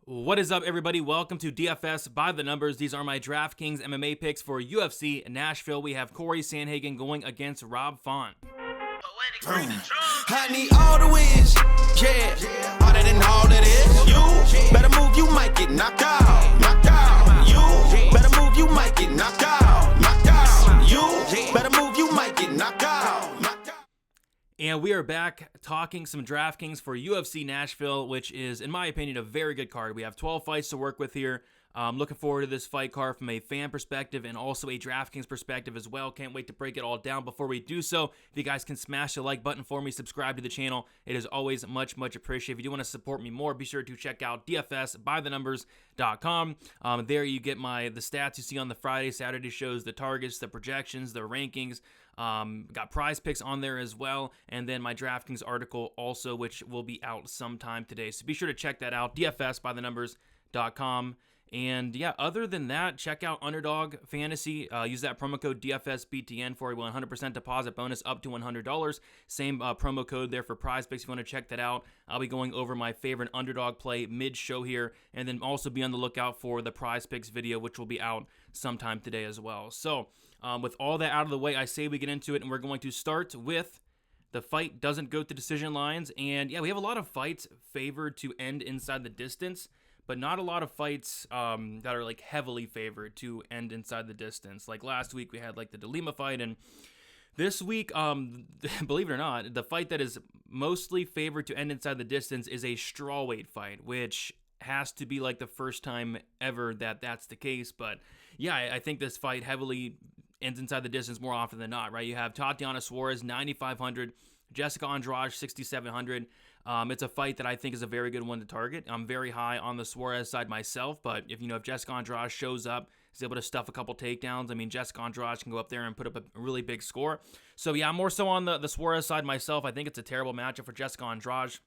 What is up, everybody? Welcome to DFS by the numbers. These are my Draftkings MMA picks for UFC Nashville. We have Corey Sandhagen going against Rob Font. I need all the wins, yeah. Harder than all that is. You better move, you might get knocked out. Knocked out. You better move, you might get knocked out. Knocked out. You better move, you might get knocked out. Knocked out. And we are back talking some DraftKings for UFC Nashville, which is, in my opinion, a very good card. We have 12 fights to work with here. Looking forward to this fight card from a fan perspective and also a DraftKings perspective as well. Can't wait to break it all down. Before we do so, if you guys can smash the like button for me, subscribe to the channel. It is always much appreciated. If you do want to support me more, be sure to check out dfsbythenumbers.com. There you get the stats you see on the Friday, Saturday shows, the targets, the projections, the rankings. Got prize picks on there as well, and then my DraftKings article also, which will be out sometime today. So be sure to check that out, dfsbythenumbers.com. And yeah, other than that, check out Underdog Fantasy. Use that promo code DFSBTN for a 100% deposit bonus up to $100. Same promo code there for prize picks if you want to check that out. I'll be going over my favorite Underdog play mid-show here, and then also be on the lookout for the prize picks video, which will be out sometime today as well. So with all that out of the way, I say we get into it, and we're going to start with the fight doesn't go to decision lines. And yeah, we have a lot of fights favored to end inside the distance, but not a lot of fights that are like heavily favored to end inside the distance. Like last week we had like the DeLima fight, and this week, believe it or not, the fight that is mostly favored to end inside the distance is a strawweight fight, which has to be like the first time ever that that's the case. But yeah, I think this fight heavily ends inside the distance more often than not, right? You have Tatiana Suarez, 9,500, Jessica Andrade, 6,700. It's a fight that I think is a very good one to target. I'm very high on the Suarez side myself, but if Jessica Andrade shows up, is able to stuff a couple takedowns, I mean, Jessica Andrade can go up there and put up a really big score. So yeah, I'm more so on the Suarez side myself. I think it's a terrible matchup for Jessica Andrade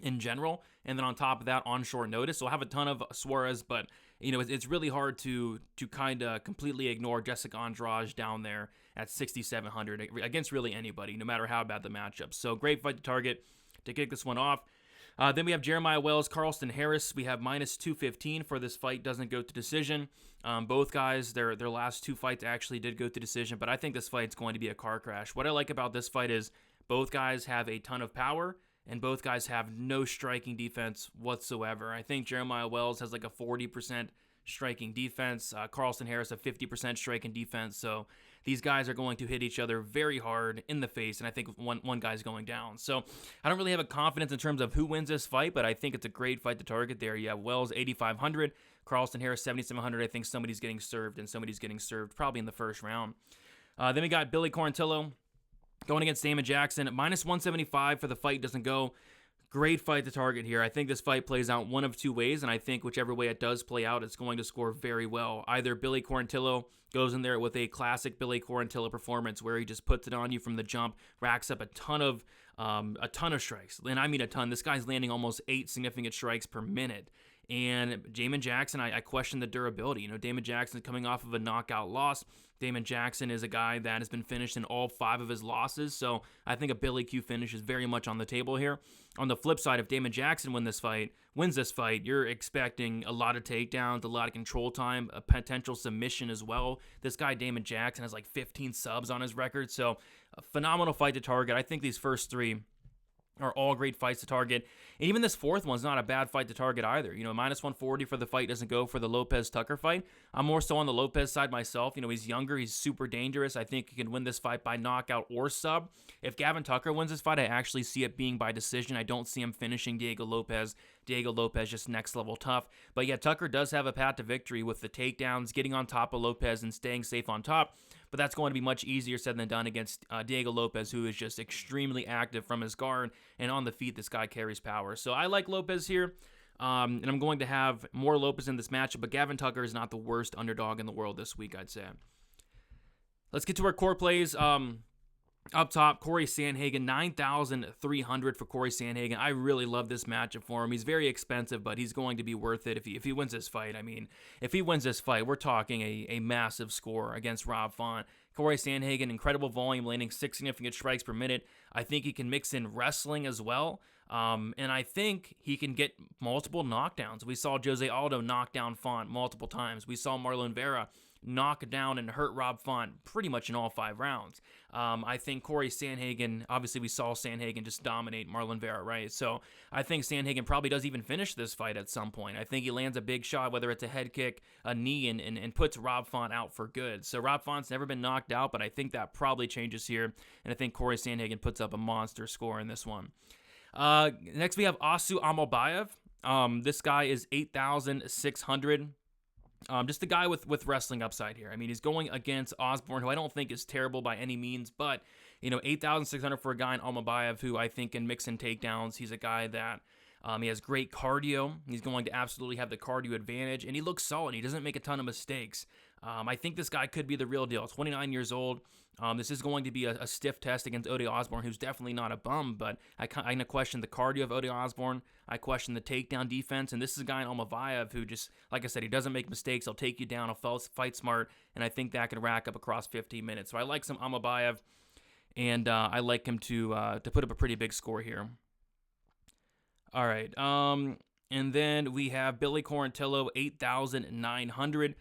in general, and then on top of that, on short notice. So I'll have a ton of Suarez, but it's really hard to kind of completely ignore Jessica Andrade down there at 6,700 against really anybody, no matter how bad the matchup. So great fight to target to kick this one off. Then we have Jeremiah Wells, Carlston Harris. We have minus 215 for this fight. Doesn't go to decision. Both guys, their last two fights actually did go to decision, but I think this fight's going to be a car crash. What I like about this fight is both guys have a ton of power, and both guys have no striking defense whatsoever. I think Jeremiah Wells has like a 40% striking defense. Carlston Harris a 50% striking defense. So these guys are going to hit each other very hard in the face, and I think one guy's going down. So I don't really have a confidence in terms of who wins this fight, but I think it's a great fight to target there. You have Wells 8,500, Carlston Harris 7,700. I think somebody's getting served, and somebody's getting served probably in the first round. Then we got Billy Quarantillo going against Damon Jackson. Minus 175 for the fight doesn't go. Great fight to target here. I think this fight plays out one of two ways, and I think whichever way it does play out, it's going to score very well. Either Billy Quarantillo goes in there with a classic Billy Quarantillo performance where he just puts it on you from the jump, racks up a ton of strikes, and I mean a ton. This guy's landing almost 8 significant strikes per minute. And Damon Jackson, I question the durability. Damon Jackson coming off of a knockout loss. Damon Jackson is a guy that has been finished in all 5 of his losses, so I think a Billy Q finish is very much on the table here. On the flip side, if Damon Jackson wins this fight, you're expecting a lot of takedowns, a lot of control time, a potential submission as well. This guy, Damon Jackson, has like 15 subs on his record, so a phenomenal fight to target. I think these first 3 are all great fights to target. And even this fourth one's not a bad fight to target either. Minus 140 for the fight doesn't go for the Lopez-Tucker fight. I'm more so on the Lopez side myself. He's younger. He's super dangerous. I think he can win this fight by knockout or sub. If Gavin Tucker wins this fight, I actually see it being by decision. I don't see him finishing Diego Lopez. Diego Lopez just next level tough. But yeah, Tucker does have a path to victory with the takedowns, getting on top of Lopez and staying safe on top. But that's going to be much easier said than done against Diego Lopez, who is just extremely active from his guard, and on the feet, this guy carries power. So I like Lopez here, and I'm going to have more Lopez in this matchup, but Gavin Tucker is not the worst underdog in the world this week, I'd say. Let's get to our core plays. Up top, Corey Sandhagen, 9,300 for Corey Sandhagen. I really love this matchup for him. He's very expensive, but he's going to be worth it if he wins this fight. I mean, if he wins this fight, we're talking a massive score against Rob Font. Corey Sandhagen, incredible volume, landing 6 significant strikes per minute. I think he can mix in wrestling as well. And I think he can get multiple knockdowns. We saw Jose Aldo knock down Font multiple times. We saw Marlon Vera knock down and hurt Rob Font pretty much in all 5 rounds. I think Corey Sandhagen, obviously we saw Sandhagen just dominate Marlon Vera, right? So I think Sandhagen probably does even finish this fight at some point. I think he lands a big shot, whether it's a head kick, a knee, and puts Rob Font out for good. So Rob Font's never been knocked out, but I think that probably changes here. And I think Corey Sandhagen puts up a monster score in this one. Next we have Asu Amalbayev. This guy is 8,600. Just a guy with wrestling upside here. I mean, he's going against Osborne, who I don't think is terrible by any means, but, 8,600 for a guy in Almabayev who I think can mix in takedowns. He's a guy that he has great cardio. He's going to absolutely have the cardio advantage, and he looks solid. He doesn't make a ton of mistakes. I think this guy could be the real deal. 29 years old. This is going to be a stiff test against Ode Osborne, who's definitely not a bum, but I kind of question the cardio of Ode Osborne. I question the takedown defense, and this is a guy in Almabayev who just, like I said, he doesn't make mistakes. He'll take you down. He'll fight smart, and I think that can rack up across 15 minutes. So I like some Almabayev, and I like him to put up a pretty big score here. All right, and then we have Billy Quarantillo, 8,900.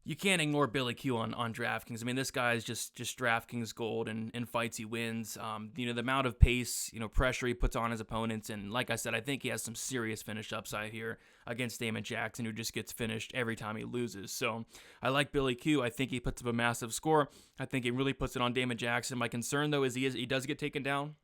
You can't ignore Billy Q on DraftKings. I mean, this guy is just DraftKings gold, and in fights he wins. The amount of pace, pressure he puts on his opponents, and like I said, I think he has some serious finish upside here against Damon Jackson, who just gets finished every time he loses. So I like Billy Q. I think he puts up a massive score. I think he really puts it on Damon Jackson. My concern, though, is he does get taken down,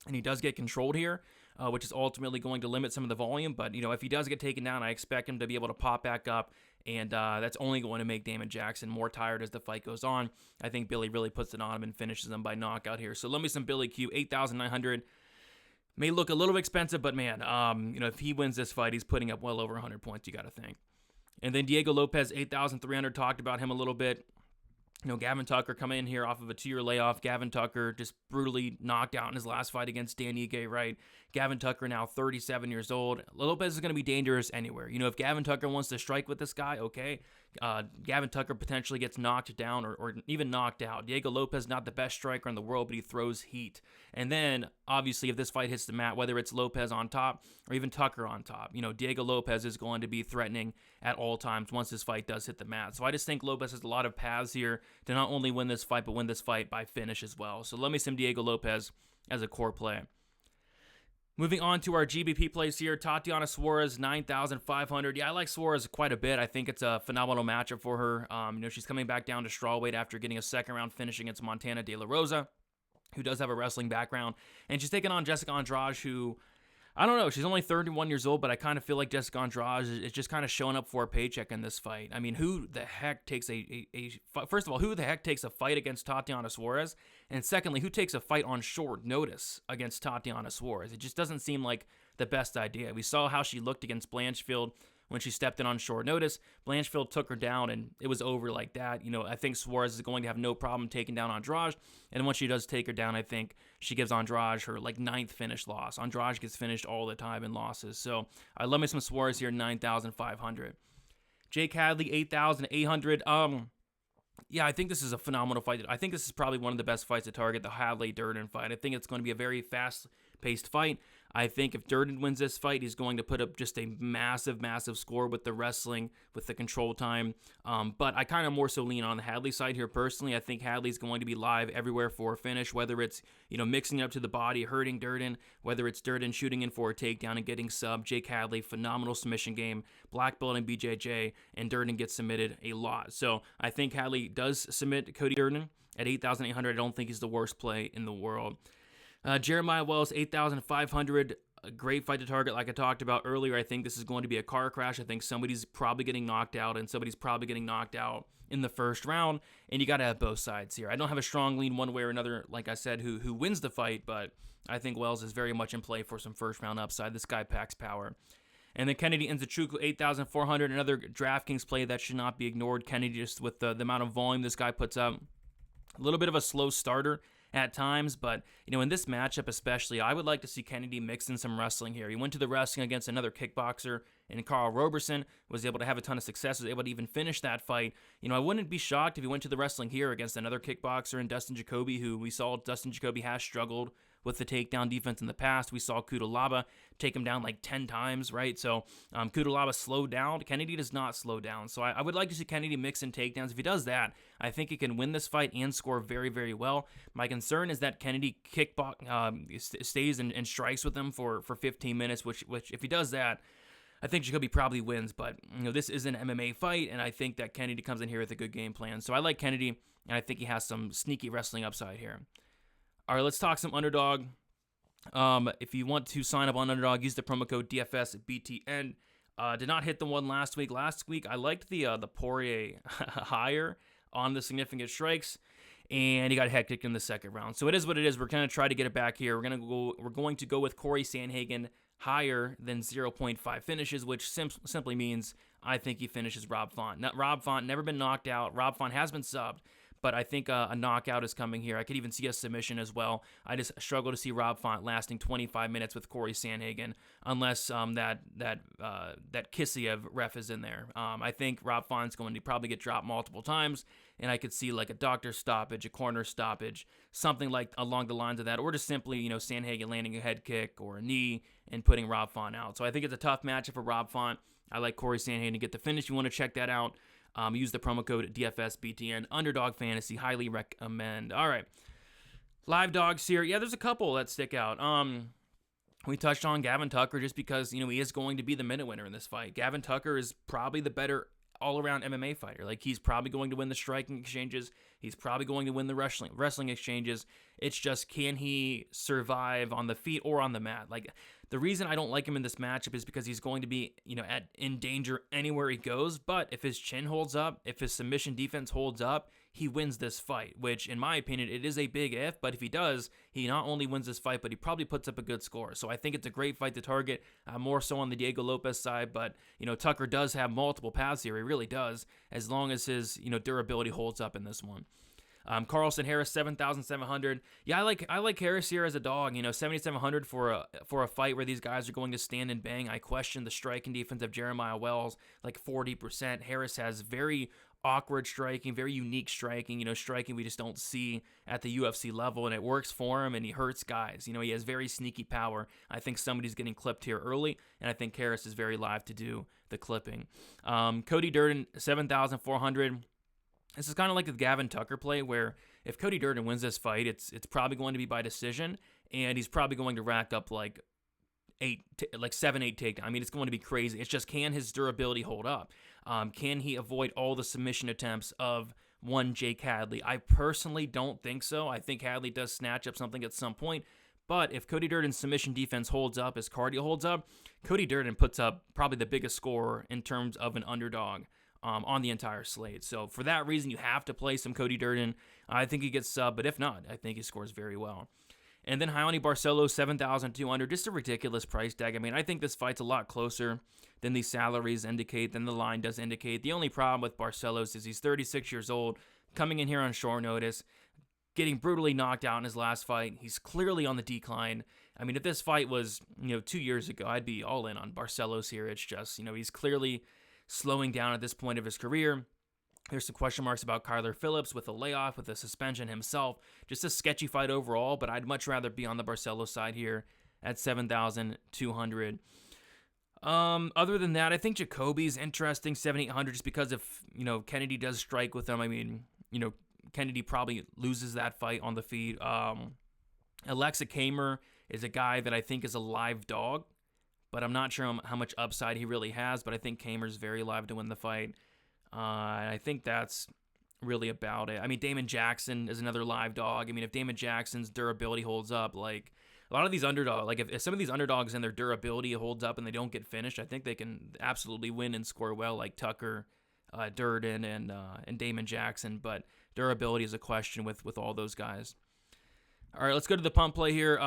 and he does get controlled here, which is ultimately going to limit some of the volume. But, if he does get taken down, I expect him to be able to pop back up, and that's only going to make Damon Jackson more tired as the fight goes on. I think Billy really puts it on him and finishes him by knockout here. So let me some Billy Q, 8,900. May look a little bit expensive, but man, if he wins this fight, he's putting up well over 100 points, you got to think. And then Diego Lopez, 8,300, talked about him a little bit. Gavin Tucker coming in here off of a 2-year layoff. Gavin Tucker just brutally knocked out in his last fight against Dan Ige, right? Gavin Tucker now 37 years old. Lopez is going to be dangerous anywhere. If Gavin Tucker wants to strike with this guy, okay. Gavin Tucker potentially gets knocked down or even knocked out. Diego Lopez, not the best striker in the world, but he throws heat. And then, obviously, if this fight hits the mat, whether it's Lopez on top or even Tucker on top, Diego Lopez is going to be threatening at all times once this fight does hit the mat. So I just think Lopez has a lot of paths here to not only win this fight, but win this fight by finish as well. So let me sim Diego Lopez as a core play. Moving on to our GBP plays here, Tatiana Suarez, 9,500. Yeah, I like Suarez quite a bit. I think it's a phenomenal matchup for her. She's coming back down to strawweight after getting a second-round finish against Montana De La Rosa, who does have a wrestling background. And she's taking on Jessica Andrade, who, I don't know, she's only 31 years old, but I kind of feel like Jessica Andrade is just kind of showing up for a paycheck in this fight. I mean, who the heck takes first of all, who the heck takes a fight against Tatiana Suarez? And secondly, who takes a fight on short notice against Tatiana Suarez? It just doesn't seem like the best idea. We saw how she looked against Blanchfield when she stepped in on short notice. Blanchfield took her down, and it was over like that. I think Suarez is going to have no problem taking down Andrade, and once she does take her down, I think she gives Andrade her 9th finish loss. Andrade gets finished all the time in losses. So I love me some Suarez here, 9,500. Jake Hadley, 8,800. Yeah, I think this is a phenomenal fight. I think this is probably one of the best fights to target, the Hadley-Durden fight. I think it's going to be a very fast-paced fight. I think if Durden wins this fight, he's going to put up just a massive, massive score with the wrestling, with the control time. But I kind of more so lean on the Hadley side here personally. I think Hadley's going to be live everywhere for a finish, whether it's mixing up to the body, hurting Durden, whether it's Durden shooting in for a takedown and getting sub. Jake Hadley, phenomenal submission game, black belt in BJJ, and Durden gets submitted a lot. So I think Hadley does submit Cody Durden at 8,800. I don't think he's the worst play in the world. Jeremiah Wells, 8,500. A great fight to target, like I talked about earlier. I think this is going to be a car crash. I think somebody's probably getting knocked out, and somebody's probably getting knocked out in the first round, and you got to have both sides here. I don't have a strong lean one way or another, like I said, who wins the fight, but I think Wells is very much in play for some first-round upside. This guy packs power. And then Kennedy Nzechukwu, 8,400, another DraftKings play that should not be ignored. Kennedy, just with the amount of volume this guy puts up, a little bit of a slow starter at times, but in this matchup especially, I would like to see Kennedy mix in some wrestling here. He went to the wrestling against another kickboxer, and Carl Roberson was able to have a ton of success, was able to even finish that fight. I wouldn't be shocked if he went to the wrestling here against another kickboxer and Dustin Jacoby, who we saw Dustin Jacoby has struggled with the takedown defense in the past. We saw Kudalaba take him down like 10 times, right? So Kudalaba slowed down. Kennedy does not slow down. So I would like to see Kennedy mix in takedowns. If he does that, I think he can win this fight and score very, very well. My concern is that Kennedy stays and strikes with him for 15 minutes, which if he does that, I think Jacoby probably wins. But this is an MMA fight, and I think that Kennedy comes in here with a good game plan. So I like Kennedy, and I think he has some sneaky wrestling upside here. All right, let's talk some Underdog. If you want to sign up on Underdog, use the promo code DFSBTN. Did not hit the one last week. Last week, I liked the Poirier higher on the significant strikes, and he got head kicked in the second round. So it is what it is. We're going to try to get it back here. We're going to go with Corey Sandhagen higher than 0.5 finishes, which simply means I think he finishes Rob Font. Rob Font never been knocked out. Rob Font has been subbed, but I think a knockout is coming here. I could even see a submission as well. I just struggle to see Rob Font lasting 25 minutes with Corey Sandhagen, unless that Kisiev ref is in there. I think Rob Font's going to probably get dropped multiple times, and I could see like a doctor's stoppage, a corner stoppage, something like along the lines of that, or just simply Sandhagen landing a head kick or a knee and putting Rob Font out. So I think it's a tough matchup for Rob Font. I like Corey Sandhagen to get the finish. You want to check that out. Use the promo code DFSBTN. Underdog Fantasy, highly recommend. All right, live dogs here. Yeah, there's a couple that stick out. We touched on Gavin Tucker just because he is going to be the minute winner in this fight. Gavin Tucker is probably the better all-around MMA fighter. Like, he's probably going to win the striking exchanges. He's probably going to win the wrestling exchanges. It's just, can he survive on the feet or on the mat? Like, the reason I don't like him in this matchup is because he's going to be, in danger anywhere he goes. But if his chin holds up, if his submission defense holds up, he wins this fight, which, in my opinion, it is a big if. But if he does, he not only wins this fight, but he probably puts up a good score. So I think it's a great fight to target, more so on the Diego Lopez side. But, Tucker does have multiple paths here. He really does, as long as his, durability holds up in this one. Carlson Harris 7,700. Yeah, I like Harris here as a dog. 7,700 for a fight where these guys are going to stand and bang. I question the striking defense of Jeremiah Wells, like 40%. Harris has very awkward striking, very unique striking. Striking we just don't see at the UFC level, and it works for him, and he hurts guys. He has very sneaky power. I think somebody's getting clipped here early, and I think Harris is very live to do the clipping. Cody Durden 7,400. This is kind of like the Gavin Tucker play, where if Cody Durden wins this fight, it's probably going to be by decision, and he's probably going to rack up like 7-8 takedowns. I mean, it's going to be crazy. It's just, can his durability hold up? Can he avoid all the submission attempts of one Jake Hadley? I personally don't think so. I think Hadley does snatch up something at some point. But if Cody Durden's submission defense holds up, his cardio holds up, Cody Durden puts up probably the biggest score in terms of an underdog on the entire slate. So for that reason, you have to play some Cody Durden. I think he gets sub, but if not, I think he scores very well. And then Raoni Barcelo, 7,200, just a ridiculous price tag. I mean, I think this fight's a lot closer than these salaries indicate, than the line does indicate. The only problem with Barcelos is he's 36 years old, coming in here on short notice, getting brutally knocked out in his last fight. He's clearly on the decline. I mean, if this fight was, 2 years ago, I'd be all in on Barcelos here. It's just, he's clearly slowing down at this point of his career. There's some question marks about Kyler Phillips with a layoff, with a suspension himself. Just a sketchy fight overall, but I'd much rather be on the Barcelo side here at 7,200. Other than that, I think Jacoby's interesting, 7,800, just because if, Kennedy does strike with him, I mean, Kennedy probably loses that fight on the feet. Alexa Kamer is a guy that I think is a live dog, but I'm not sure how much upside he really has, but I think Kamer's very live to win the fight. I think that's really about it. I mean, Damon Jackson is another live dog. I mean, if Damon Jackson's durability holds up, like a lot of these underdogs, like if some of these underdogs and their durability holds up and they don't get finished, I think they can absolutely win and score well, like Tucker, Durden, and Damon Jackson. But durability is a question with all those guys. All right, let's go to the pump play here.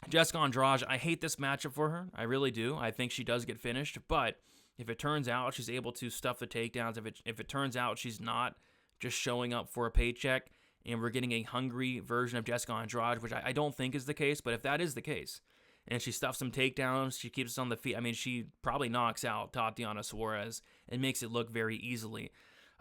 Jessica Andrade, I hate this matchup for her. I really do. I think she does get finished, but if it turns out she's able to stuff the takedowns, if it turns out she's not just showing up for a paycheck, and we're getting a hungry version of Jessica Andrade, which I don't think is the case, but if that is the case, and she stuffs some takedowns, she keeps us on the feet, I mean, she probably knocks out Tatiana Suarez and makes it look very easily.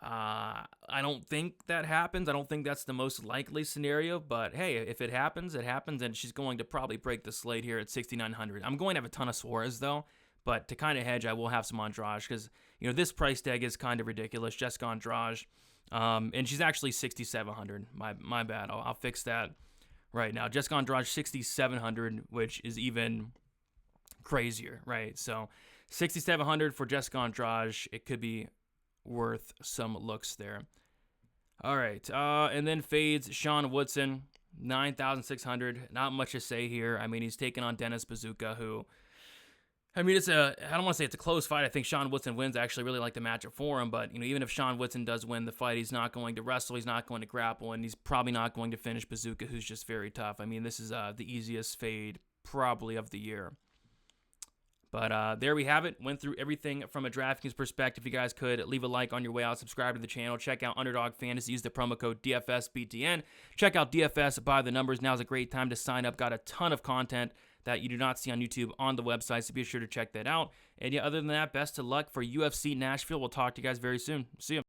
I don't think that happens. I don't think that's the most likely scenario, but hey, if it happens, it happens, and she's going to probably break the slate here at 6,900. I'm going to have a ton of Suarez, though, but to kind of hedge, I will have some Andrade, because, this price tag is kind of ridiculous. Jessica Andrade, and she's actually 6,700. My bad. I'll fix that right now. Jessica Andrade, 6,700, which is even crazier, right? So 6,700 for Jessica Andrade. It could be worth some looks there. All right, and then fades Sean Woodson, 9,600. Not much to say here. I mean, he's taking on Dennis Bazooka, who, I mean, I don't want to say it's a close fight. I think Sean Woodson wins. I actually really like the matchup for him, but even if Sean Woodson does win the fight, he's not going to wrestle, he's not going to grapple, and he's probably not going to finish Bazooka, who's just very tough. I mean, this is the easiest fade probably of the year. But there we have it. Went through everything from a DraftKings perspective. If you guys could leave a like on your way out, subscribe to the channel, check out Underdog Fantasy, use the promo code DFSBTN. Check out DFS by the numbers. Now's a great time to sign up. Got a ton of content that you do not see on YouTube on the website, so be sure to check that out. And yeah, other than that, best of luck for UFC Nashville. We'll talk to you guys very soon. See you.